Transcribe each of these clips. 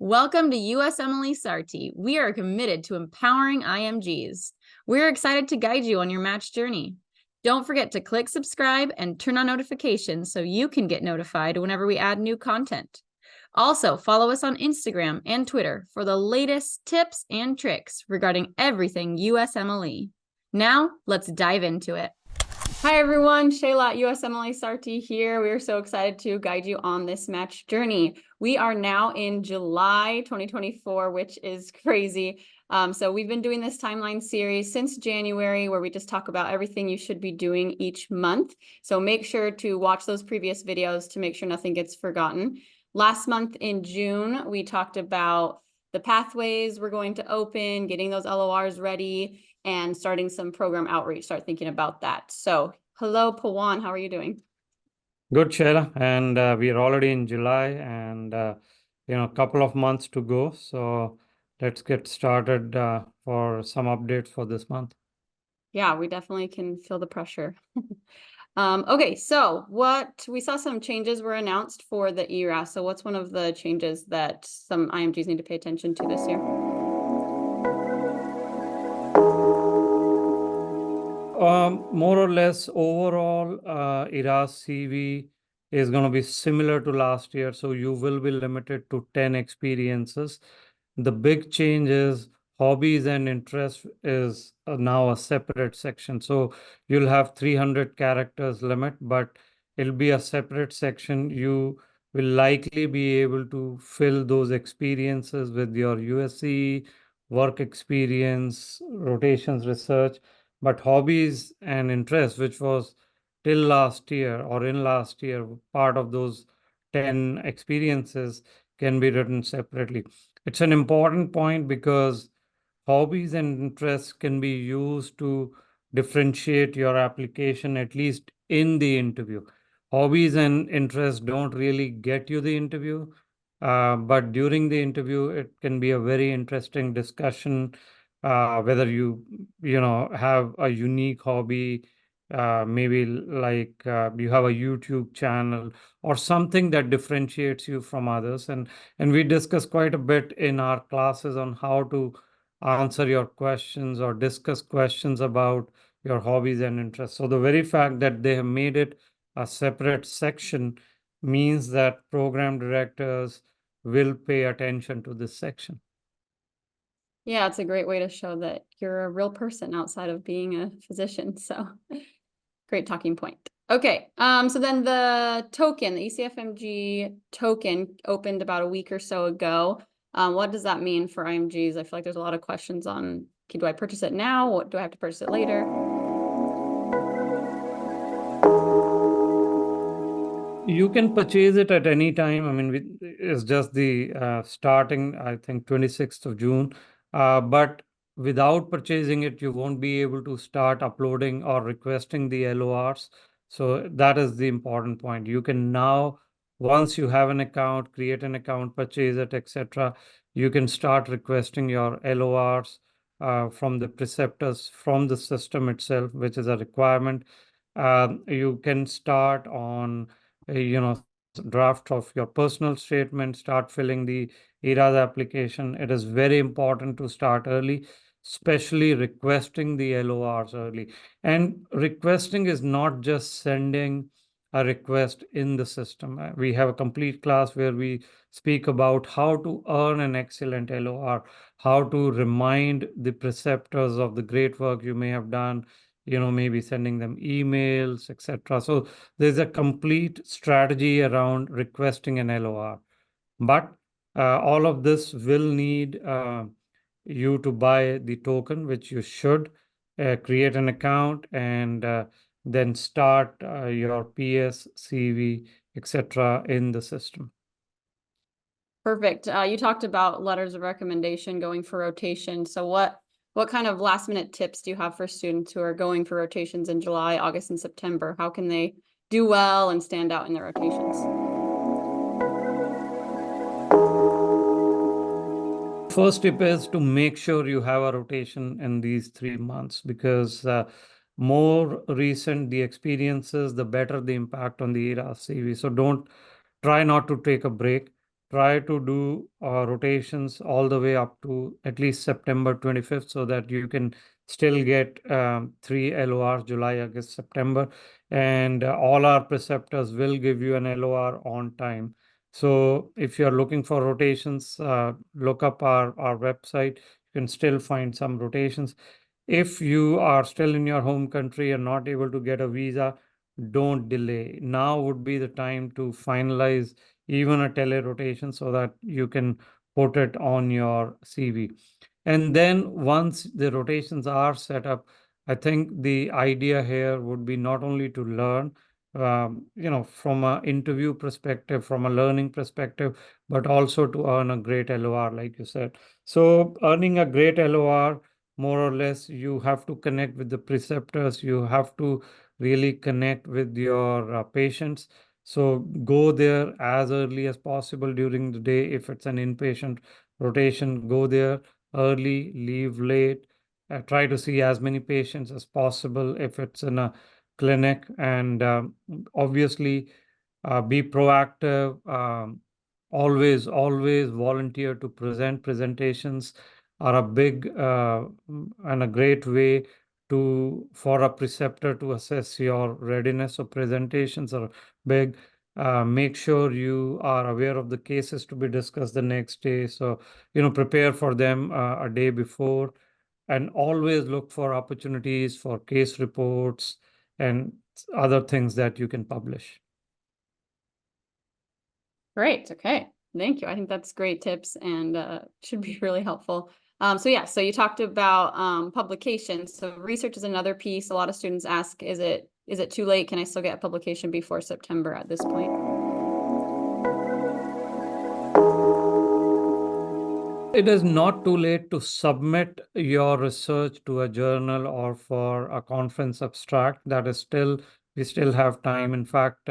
Welcome to USMLE Sarthi. We are committed to empowering IMGs. We're excited to guide you on your match journey. Don't forget to click subscribe and turn on notifications so you can get notified whenever we add new content. Also, follow us on Instagram and Twitter for the latest tips and tricks regarding everything USMLE. Now, let's dive into it. Hi everyone, Shayla at USMLE Sarthi here. We are so excited to guide you on this match journey. We are now in July 2024, which is crazy. So we've been doing this timeline series since January where we just talk about everything you should be doing each month. So make sure to watch those previous videos to make sure nothing gets forgotten. Last month in June, we talked about the pathways we're going to open, getting those LORs ready, and starting some program outreach, start thinking about that. So hello, Pawan, how are you doing? Good, Shayla. And we are already in July and, a couple of months to go. So let's get started for some updates for this month. Yeah, we definitely can feel the pressure. Okay, so what we saw some changes were announced for the ERAS. So what's one of the changes that some IMGs need to pay attention to this year? More or less overall, ERAS CV is going to be similar to last year. So you will be limited to 10 experiences. The big change is hobbies and interests is now a separate section. So you'll have 300 characters limit, but it'll be a separate section. You will likely be able to fill those experiences with your USCE, work experience, rotations, research. But hobbies and interests, which was till last year or in last year, part of those 10 experiences can be written separately. It's an important point because hobbies and interests can be used to differentiate your application, at least in the interview. Hobbies and interests don't really get you the interview, but during the interview, it can be a very interesting discussion. Whether you have a unique hobby, maybe like you have a YouTube channel or something that differentiates you from others, and we discuss quite a bit in our classes on how to answer your questions or discuss questions about your hobbies and interests. So the very fact that they have made it a separate section means that program directors will pay attention to this section. Yeah, it's a great way to show that you're a real person outside of being a physician. So great talking point. Okay, so then the token, the ECFMG token opened about a week or so ago. What does that mean for IMGs? I feel like there's a lot of questions on, okay, do I purchase it now? What do I have to purchase it later? You can purchase it at any time. I mean, it's just the starting, I think, 26th of June. But without purchasing it, you won't be able to start uploading or requesting the LORs. So that is the important point. You can now, once you have an account, create an account, purchase it, etc., you can start requesting your LORs from the preceptors from the system itself, which is a requirement. You can start on draft of your personal statement, start filling the ERAS application. It is very important to start early, especially requesting the LORs early. And requesting is not just sending a request in the system. We have a complete class where we speak about how to earn an excellent LOR, how to remind the preceptors of the great work you may have done, maybe sending them emails, etc. So there's a complete strategy around requesting an LOR. But all of this will need you to buy the token, which you should create an account and then start your PS, CV, etc. in the system. Perfect. You talked about letters of recommendation going for rotation. So what kind of last minute tips do you have for students who are going for rotations in July, August, and September? How can they do well and stand out in their rotations? First tip is to make sure you have a rotation in these 3 months because more recent the experiences, the better the impact on the ERAS CV. So don't try not to take a break. try to do rotations all the way up to at least September 25th so that you can still get 3 LORs, July, August, September. And all our preceptors will give you an LOR on time. So if you're looking for rotations, look up our website. You can still find some rotations. If you are still in your home country and not able to get a visa, don't delay. Now would be the time to finalize even a tele rotation so that you can put it on your CV. And then once the rotations are set up, I think the idea here would be not only to learn, from an interview perspective, from a learning perspective, but also to earn a great LOR, like you said. So earning a great LOR, more or less, you have to connect with the preceptors, you have to really connect with your patients. So go there as early as possible during the day. If it's an inpatient rotation, go there early, leave late. Try to see as many patients as possible if it's in a clinic, and obviously be proactive. Always volunteer to present. Presentations are a big and a great way to for a preceptor to assess your readiness. So presentations are big. Make sure you are aware of the cases to be discussed the next day. So, prepare for them a day before, and always look for opportunities for case reports and other things that you can publish. Great. Okay. Thank you. I think that's great tips and should be really helpful. So you talked about publications. So research is another piece. A lot of students ask, is it too late? Can I still get a publication before September at this point? It is not too late to submit your research to a journal or for a conference abstract. We still have time. In fact,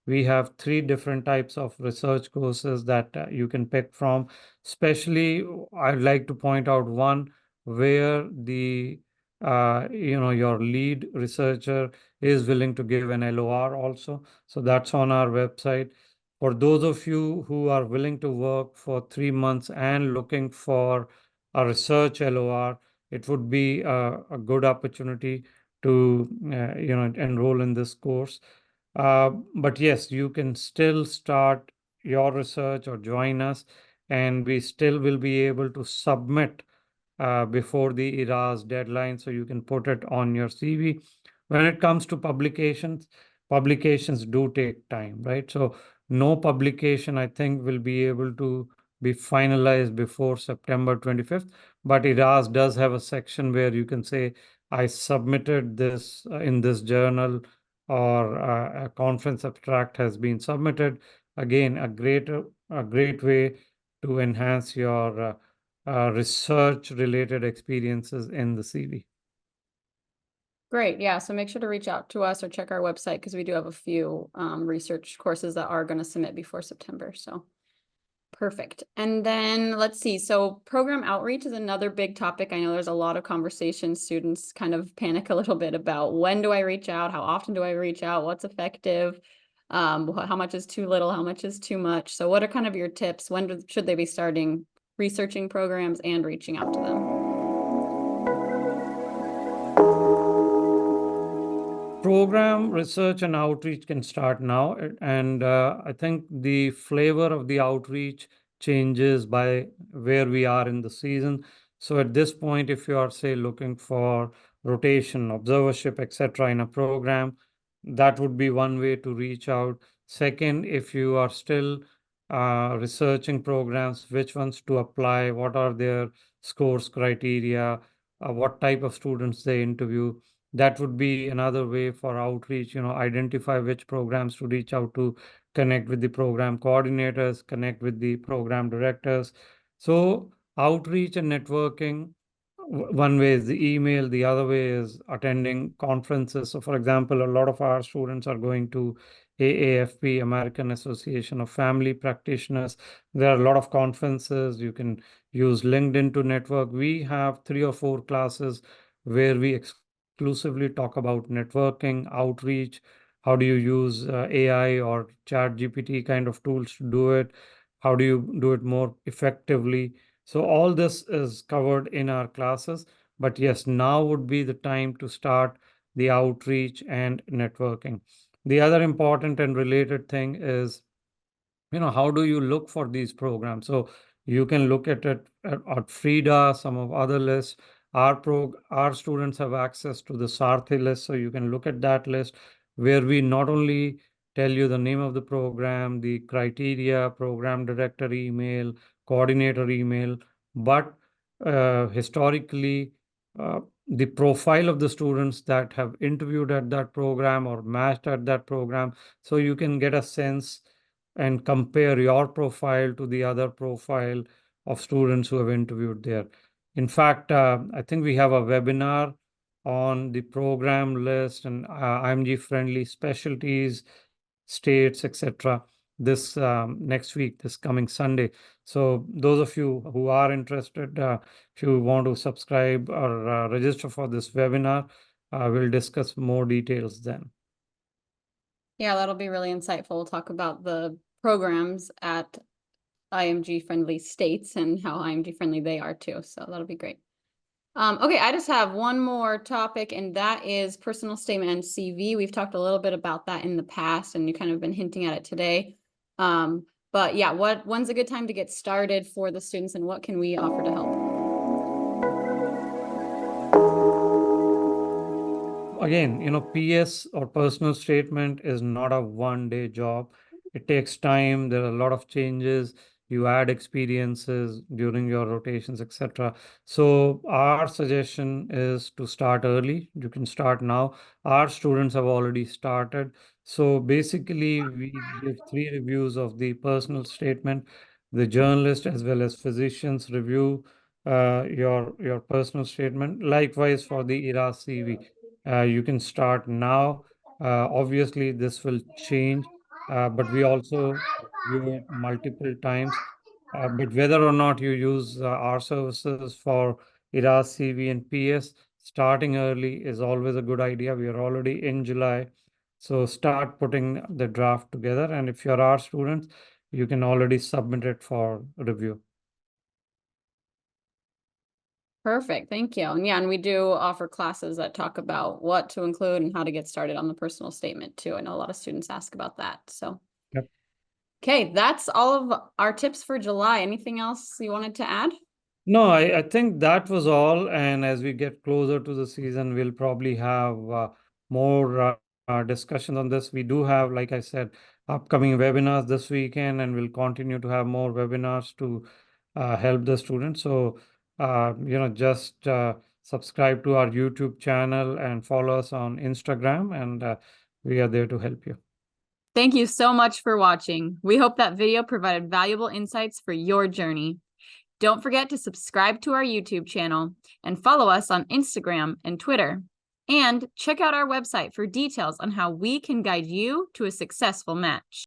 we have 3 different types of research courses that you can pick from. Especially, I'd like to point out one where your lead researcher is willing to give an LOR also. So that's on our website. For those of you who are willing to work for 3 months and looking for a research LOR, it would be a good opportunity to enroll in this course. But yes, you can still start your research or join us, and we still will be able to submit before the ERAS deadline, so you can put it on your CV. When it comes to publications do take time, right? So no publication, I think, will be able to be finalized before September 25th. But ERAS does have a section where you can say, I submitted this in this journal, or a conference abstract has been submitted. Again, a great way to enhance your research related experiences in the CV. Great. Yeah. So make sure to reach out to us or check our website because we do have a few research courses that are going to submit before September. So perfect. And then let's see. So program outreach is another big topic. I know there's a lot of conversation. Students kind of panic a little bit about when do I reach out? How often do I reach out? What's effective? How much is too little? How much is too much? So what are kind of your tips? When should they be starting researching programs and reaching out to them? Program research and outreach can start now, and I think the flavor of the outreach changes by where we are in the season. So at this point, if you are, say, looking for rotation, observership, etc., in a program, that would be one way to reach out. Second, if you are still researching programs, which ones to apply, what are their scores criteria, what type of students they interview, that would be another way for outreach. Identify which programs to reach out to, connect with the program coordinators, connect with the program directors. So outreach and networking, one way is the email, the other way is attending conferences. So for example, a lot of our students are going to AAFP, American Association of Family Practitioners. There are a lot of conferences. You can use LinkedIn to network. We have 3 or 4 classes where we exclusively talk about networking, outreach. How do you use AI or chat GPT kind of tools to do it? How do you do it more effectively? So all this is covered in our classes. But yes, now would be the time to start the outreach and networking. The other important and related thing is, how do you look for these programs? So you can look at it at Frida, some of other lists. Our students have access to the Sarthi list, so you can look at that list where we not only tell you the name of the program, the criteria, program director email, coordinator email, but historically, the profile of the students that have interviewed at that program or matched at that program, so you can get a sense and compare your profile to the other profile of students who have interviewed there. In fact, I think we have a webinar on the program list and IMG friendly specialties, states, etc. this next week, this coming Sunday. So those of you who are interested, if you want to subscribe or register for this webinar, we'll discuss more details then. Yeah, that'll be really insightful. We'll talk about the programs at IMG friendly states and how IMG friendly they are too. So that'll be great. Okay, I just have one more topic, and that is personal statement and CV. We've talked a little bit about that in the past, and you kind of been hinting at it today. But yeah, when's a good time to get started for the students, and what can we offer to help? Again, PS or personal statement is not a one-day job. It takes time. There are a lot of changes. You add experiences during your rotations, etc. So our suggestion is to start early. You can start now. Our students have already started. So basically, we give 3 reviews of the personal statement. The journalist as well as physicians review your personal statement. Likewise for the ERAS CV. You can start now. Obviously, this will change, but we also view it multiple times. But whether or not you use our services for ERAS, CV, and PS, starting early is always a good idea. We are already in July. So start putting the draft together. And if you're our students, you can already submit it for review. Perfect, thank you. And yeah, and we do offer classes that talk about what to include and how to get started on the personal statement too. I know a lot of students ask about that, so. Yep. Okay, that's all of our tips for July. Anything else you wanted to add? No, I think that was all. And as we get closer to the season, we'll probably have more discussions on this. We do have, like I said, upcoming webinars this weekend, and we'll continue to have more webinars to help the students. So, just subscribe to our YouTube channel and follow us on Instagram, and we are there to help you. Thank you so much for watching. We hope that video provided valuable insights for your journey. Don't forget to subscribe to our YouTube channel and follow us on Instagram and Twitter. And check out our website for details on how we can guide you to a successful match.